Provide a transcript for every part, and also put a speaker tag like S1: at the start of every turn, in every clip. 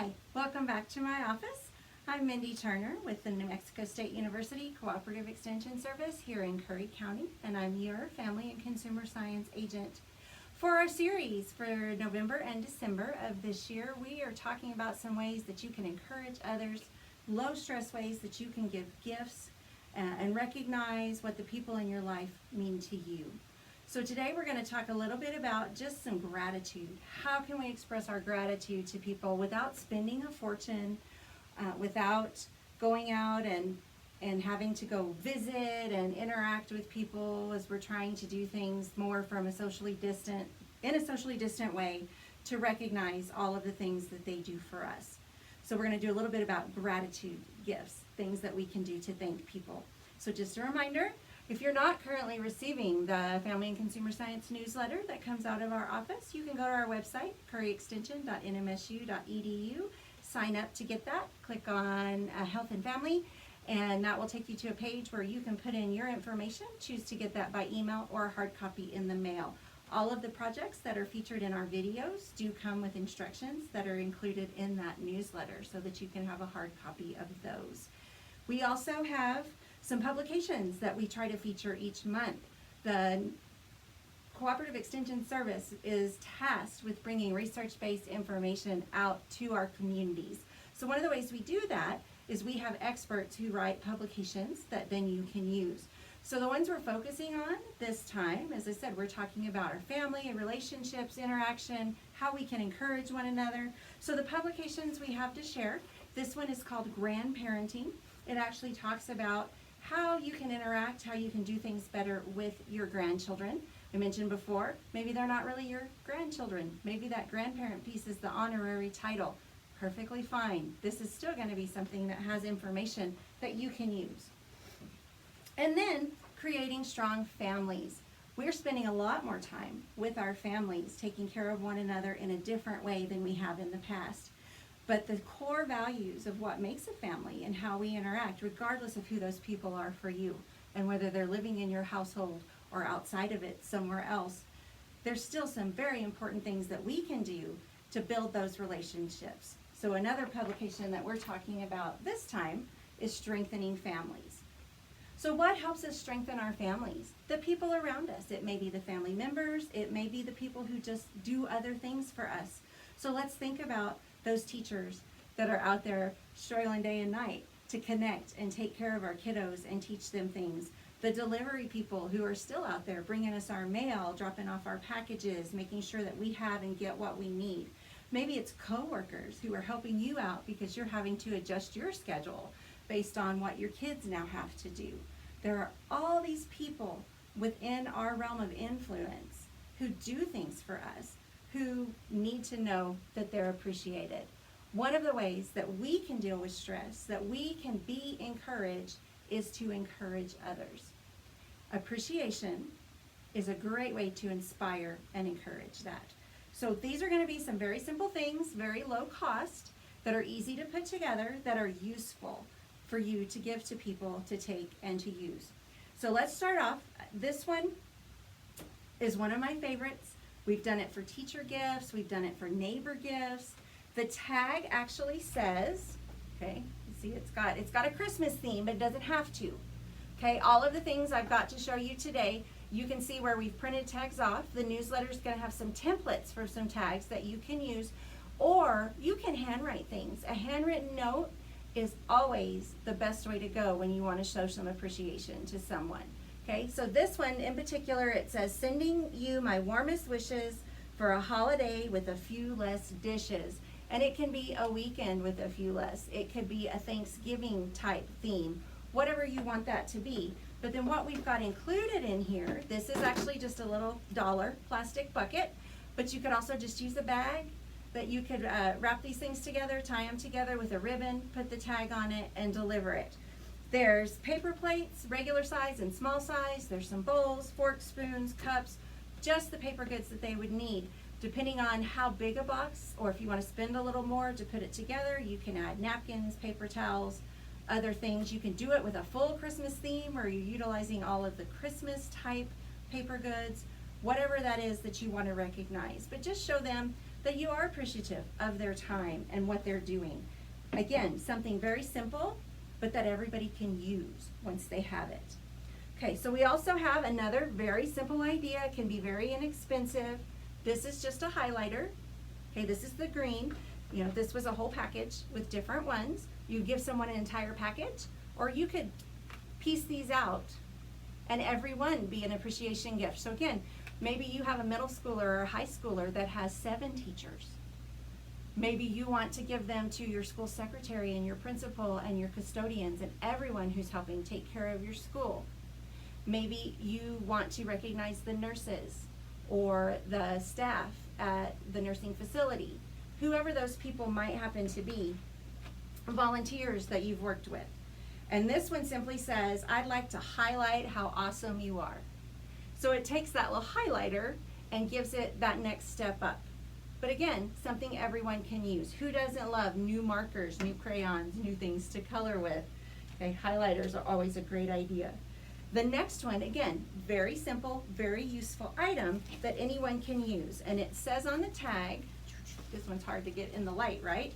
S1: Hi, welcome back to my office. I'm Mindy Turner with the New Mexico State University Cooperative Extension Service here in Curry County, and I'm your Family and Consumer Science Agent. For our series for November and December of this year, we are talking about some ways that you can encourage others, low stress ways that you can give gifts and recognize what the people in your life mean to you. So today we're going to talk a little bit about just some gratitude. How can we express our gratitude to people without spending a fortune, without going out and having to go visit and interact with people as we're trying to do things more from in a socially distant way to recognize all of the things that they do for us. So we're going to do a little bit about gratitude gifts, things that we can do to thank people. So just a reminder, if you're not currently receiving the Family and Consumer Science newsletter that comes out of our office, you can go to our website, curryextension.nmsu.edu, sign up to get that, click on Health and Family, and that will take you to a page where you can put in your information, choose to get that by email or a hard copy in the mail. All of the projects that are featured in our videos do come with instructions that are included in that newsletter so that you can have a hard copy of those. We also have some publications that we try to feature each month. The Cooperative Extension Service is tasked with bringing research-based information out to our communities. So one of the ways we do that is we have experts who write publications that then you can use. So the ones we're focusing on this time, as I said, we're talking about our family and relationships, interaction, how we can encourage one another. So the publications we have to share, this one is called Grandparenting. It actually talks about how you can interact, how you can do things better with your grandchildren. I mentioned before, maybe they're not really your grandchildren. Maybe that grandparent piece is the honorary title. Perfectly fine. This is still going to be something that has information that you can use. And then creating strong families. We're spending a lot more time with our families, taking care of one another in a different way than we have in the past. But the core values of what makes a family and how we interact, regardless of who those people are for you, and whether they're living in your household or outside of it somewhere else, there's still some very important things that we can do to build those relationships. So another publication that we're talking about this time is Strengthening Families. So what helps us strengthen our families? The people around us. It may be the family members. It may be the people who just do other things for us. So let's think about those teachers that are out there struggling day and night to connect and take care of our kiddos and teach them things. The delivery people who are still out there bringing us our mail, dropping off our packages, making sure that we have and get what we need. Maybe it's coworkers who are helping you out because you're having to adjust your schedule based on what your kids now have to do. There are all these people within our realm of influence who do things for us, who need to know that they're appreciated. One of the ways that we can deal with stress, that we can be encouraged, is to encourage others. Appreciation is a great way to inspire and encourage that. So these are going to be some very simple things, very low cost, that are easy to put together, that are useful for you to give to people to take and to use. So let's start off. This one is one of my favorites. We've done it for teacher gifts. We've done it for neighbor gifts. The tag actually says, okay, you see it's got a Christmas theme, but it doesn't have to. Okay, all of the things I've got to show you today, you can see where we've printed tags off. The newsletter is going to have some templates for some tags that you can use, or you can handwrite things. A handwritten note is always the best way to go when you want to show some appreciation to someone. Okay, so this one in particular, it says, sending you my warmest wishes for a holiday with a few less dishes. And it can be a weekend with a few less. It could be a Thanksgiving type theme, whatever you want that to be. But then what we've got included in here, this is actually just a little dollar plastic bucket, but you could also just use a bag that you could wrap these things together, tie them together with a ribbon, put the tag on it, and deliver it. There's paper plates, regular size and small size. There's some bowls, forks, spoons, cups, just the paper goods that they would need. Depending on how big a box, or if you want to spend a little more to put it together, you can add napkins, paper towels, other things. You can do it with a full Christmas theme where you're utilizing all of the Christmas type paper goods, whatever that is that you want to recognize. But just show them that you are appreciative of their time and what they're doing. Again, something very simple, but that everybody can use once they have it. Okay, so we also have another very simple idea. It can be very inexpensive. This is just a highlighter. Okay, this is the green. You know, this was a whole package with different ones. You give someone an entire package, or you could piece these out and every one be an appreciation gift. So again, maybe you have a middle schooler or a high schooler that has 7 teachers. Maybe you want to give them to your school secretary and your principal and your custodians and everyone who's helping take care of your school. Maybe you want to recognize the nurses or the staff at the nursing facility, whoever those people might happen to be, volunteers that you've worked with. And this one simply says, I'd like to highlight how awesome you are. So it takes that little highlighter and gives it that next step up. But again, something everyone can use. Who doesn't love new markers, new crayons, new things to color with? Okay, highlighters are always a great idea. The next one, again, very simple, very useful item that anyone can use. And it says on the tag, this one's hard to get in the light, right?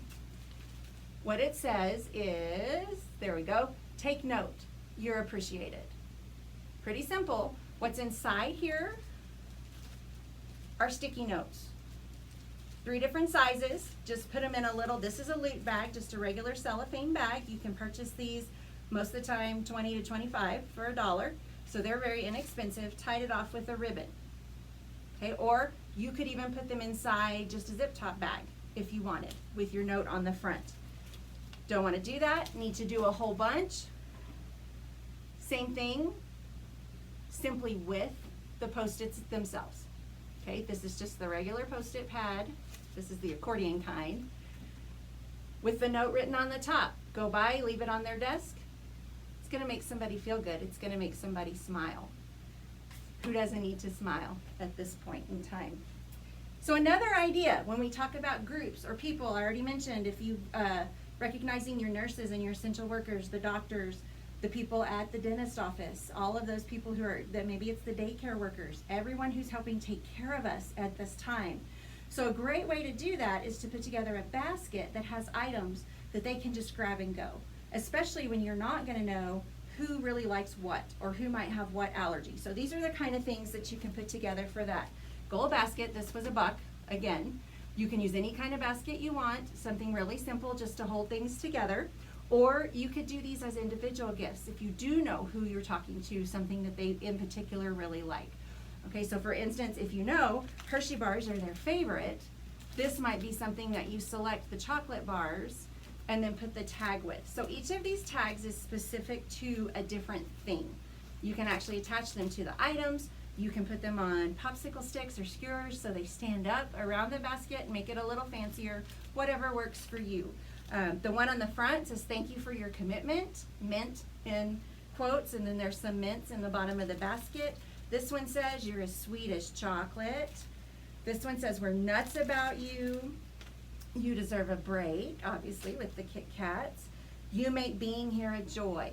S1: What it says is, there we go, take note, you're appreciated. Pretty simple. What's inside here are sticky notes. 3 different sizes, just put them in a little, this is a loot bag, just a regular cellophane bag. You can purchase these most of the time 20 to 25 for $1. So they're very inexpensive. Tied it off with a ribbon. Okay, or you could even put them inside just a zip top bag if you wanted, with your note on the front. Don't want to do that, need to do a whole bunch. Same thing, simply with the Post-its themselves. Okay, this is just the regular Post-it pad. This is the accordion kind. With the note written on the top. Go by, leave it on their desk. It's going to make somebody feel good. It's going to make somebody smile. Who doesn't need to smile at this point in time? So another idea, when we talk about groups or people, I already mentioned, if you recognizing your nurses and your essential workers, the doctors, the people at the dentist office, all of those people who are, that maybe it's the daycare workers, everyone who's helping take care of us at this time. So a great way to do that is to put together a basket that has items that they can just grab and go, especially when you're not going to know who really likes what or who might have what allergy. So these are the kind of things that you can put together for that. Gold basket, this was $1. Again, you can use any kind of basket you want, something really simple just to hold things together. Or you could do these as individual gifts if you do know who you're talking to, something that they in particular really like. Okay, so for instance, if you know Hershey bars are their favorite, this might be something that you select the chocolate bars and then put the tag with. So each of these tags is specific to a different thing. You can actually attach them to the items. You can put them on popsicle sticks or skewers so they stand up around the basket and make it a little fancier, whatever works for you. The one on the front says, thank you for your commitment, mint in quotes, and then there's some mints in the bottom of the basket. This one says, you're as sweet as chocolate. This one says, we're nuts about you. You deserve a break, obviously, with the Kit Kats. You make being here a joy.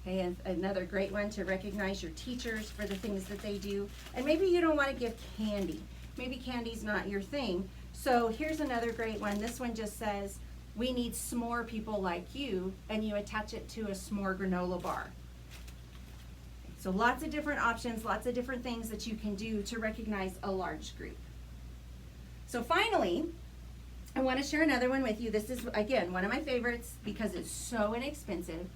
S1: Okay, and another great one to recognize your teachers for the things that they do. And maybe you don't want to give candy. Maybe candy's not your thing. So here's another great one. This one just says, we need s'more people like you, and you attach it to a s'more granola bar. So lots of different options, lots of different things that you can do to recognize a large group. So finally, I want to share another one with you. This is, again, one of my favorites because it's so inexpensive.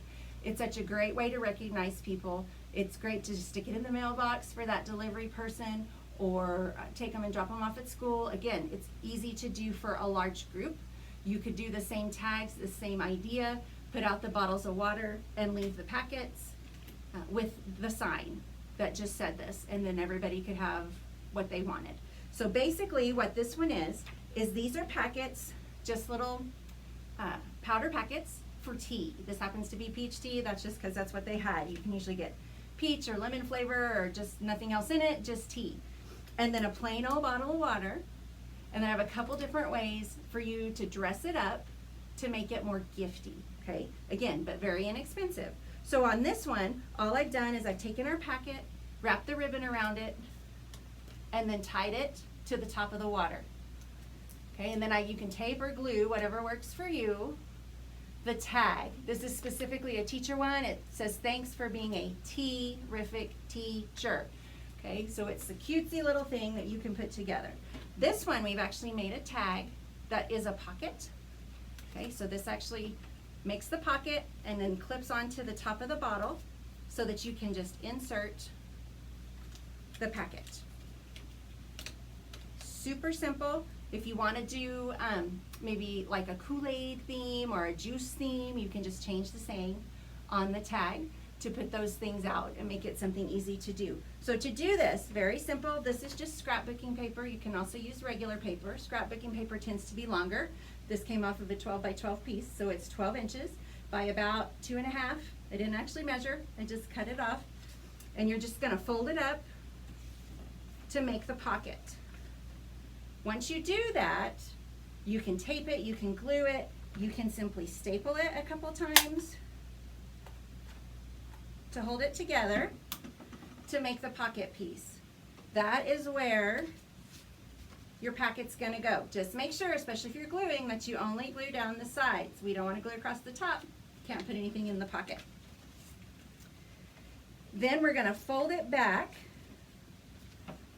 S1: It's such a great way to recognize people. It's great to just stick it in the mailbox for that delivery person or take them and drop them off at school. Again, it's easy to do for a large group. You could do the same tags, the same idea, put out the bottles of water and leave the packets with the sign that just said this, and then everybody could have what they wanted. So basically what this one is these are packets, just little powder packets for tea. This happens to be peach tea. That's just because that's what they had. You can usually get peach or lemon flavor or just nothing else in it, just tea. And then a plain old bottle of water. And then I have a couple different ways for you to dress it up to make it more gifty, okay? Again, but very inexpensive. So on this one, all I've done is I've taken our packet, wrapped the ribbon around it, and then tied it to the top of the water. Okay, and then you can tape or glue, whatever works for you. The tag. This is specifically a teacher one. It says, thanks for being a terrific teacher. Okay, so it's the cutesy little thing that you can put together. This one, we've actually made a tag that is a pocket. Okay, so this actually makes the pocket and then clips onto the top of the bottle so that you can just insert the packet. Super simple. If you want to do maybe like a Kool-Aid theme or a juice theme, you can just change the saying on the tag to put those things out and make it something easy to do. So to do this, very simple. This is just scrapbooking paper. You can also use regular paper. Scrapbooking paper tends to be longer. This came off of a 12 by 12 piece, so it's 12 inches by about 2.5. I didn't actually measure, I just cut it off. And you're just gonna fold it up to make the pocket. Once you do that, you can tape it, you can glue it, you can simply staple it a couple times to hold it together to make the pocket piece. That is where your packet's gonna go. Just make sure, especially if you're gluing, that you only glue down the sides. We don't wanna glue across the top. Can't put anything in the pocket. Then we're gonna fold it back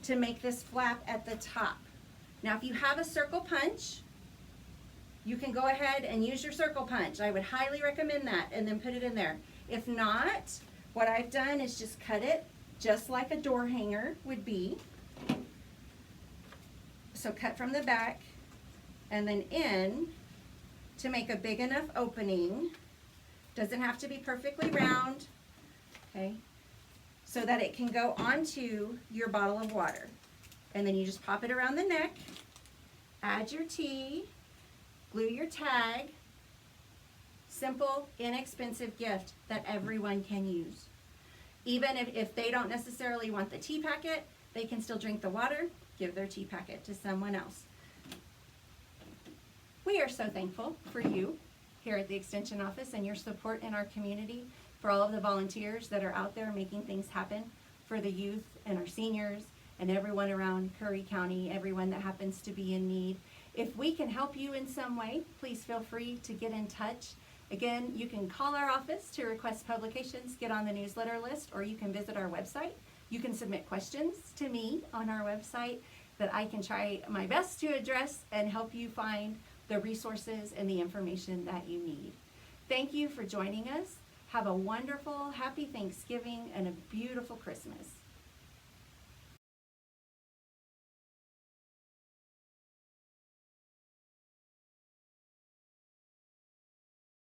S1: to make this flap at the top. Now, if you have a circle punch, you can go ahead and use your circle punch. I would highly recommend that, and then put it in there. If not, what I've done is just cut it just like a door hanger would be. So cut from the back and then in to make a big enough opening. Doesn't have to be perfectly round, okay? So that it can go onto your bottle of water. And then you just pop it around the neck, add your tea, glue your tag. Simple, inexpensive gift that everyone can use. Even if they don't necessarily want the tea packet, they can still drink the water, give their tea packet to someone else. We are so thankful for you here at the Extension Office and your support in our community, for all of the volunteers that are out there making things happen for the youth and our seniors and everyone around Curry County, everyone that happens to be in need. If we can help you in some way, please feel free to get in touch. Again, you can call our office to request publications, get on the newsletter list, or you can visit our website. You can submit questions to me on our website that I can try my best to address and help you find the resources and the information that you need. Thank you for joining us. Have a wonderful, happy Thanksgiving and a beautiful Christmas.